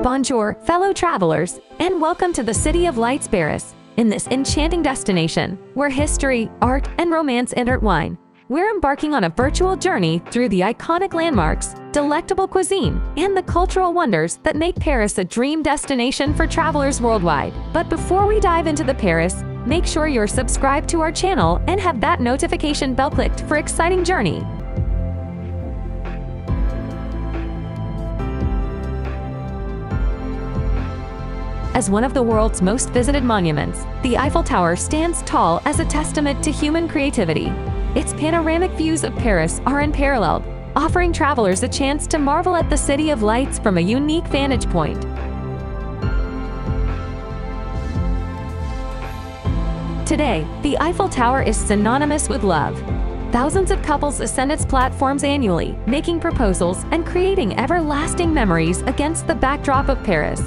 Bonjour, fellow travelers, and welcome to the City of Lights, Paris. In this enchanting destination, where history, art, and romance intertwine, we're embarking on a virtual journey through the iconic landmarks, delectable cuisine, and the cultural wonders that make Paris a dream destination for travelers worldwide. But before we dive into the Paris, make sure you're subscribed to our channel and have that notification bell clicked for exciting journey. As one of the world's most visited monuments, the Eiffel Tower stands tall as a testament to human creativity. Its panoramic views of Paris are unparalleled, offering travelers a chance to marvel at the City of Lights from a unique vantage point. Today, the Eiffel Tower is synonymous with love. Thousands of couples ascend its platforms annually, making proposals and creating everlasting memories against the backdrop of Paris.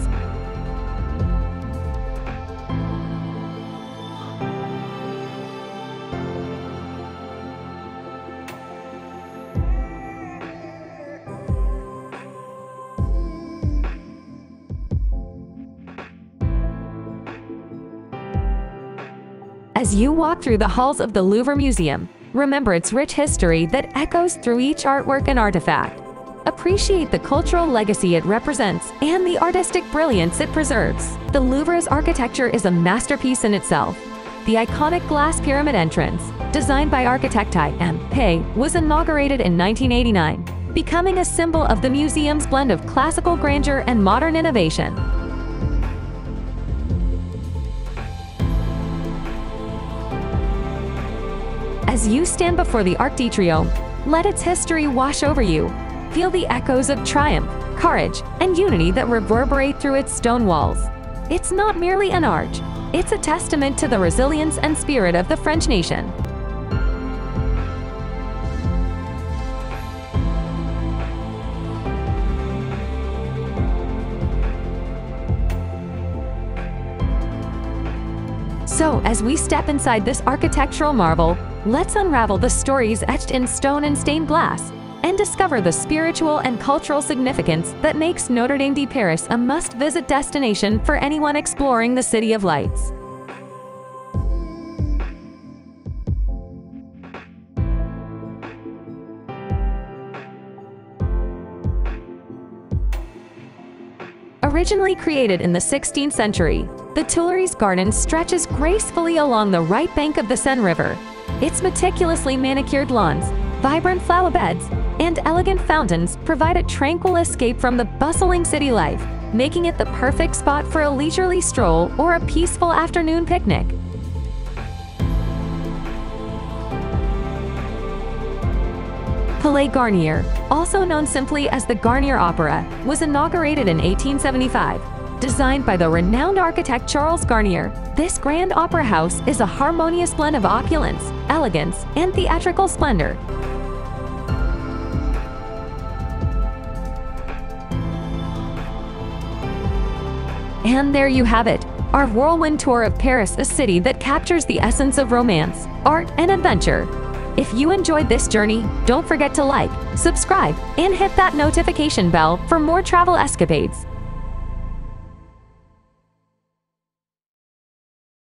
As you walk through the halls of the Louvre Museum, remember its rich history that echoes through each artwork and artifact. Appreciate the cultural legacy it represents and the artistic brilliance it preserves. The Louvre's architecture is a masterpiece in itself. The iconic glass pyramid entrance, designed by architect I.M. was inaugurated in 1989, becoming a symbol of the museum's blend of classical grandeur and modern innovation. As you stand before the Arc de Triomphe, let its history wash over you. Feel the echoes of triumph, courage, and unity that reverberate through its stone walls. It's not merely an arch, it's a testament to the resilience and spirit of the French nation. So, as we step inside this architectural marvel, let's unravel the stories etched in stone and stained glass, and discover the spiritual and cultural significance that makes Notre Dame de Paris a must-visit destination for anyone exploring the City of Lights. Originally created in the 16th century, the Tuileries Garden stretches gracefully along the right bank of the Seine River. Its meticulously manicured lawns, vibrant flower beds, and elegant fountains provide a tranquil escape from the bustling city life, making it the perfect spot for a leisurely stroll or a peaceful afternoon picnic. Palais Garnier, also known simply as the Garnier Opera, was inaugurated in 1875. Designed by the renowned architect Charles Garnier, this grand opera house is a harmonious blend of opulence, elegance, and theatrical splendor. And there you have it, our whirlwind tour of Paris, a city that captures the essence of romance, art, and adventure. If you enjoyed this journey, don't forget to like, subscribe, and hit that notification bell for more travel escapades.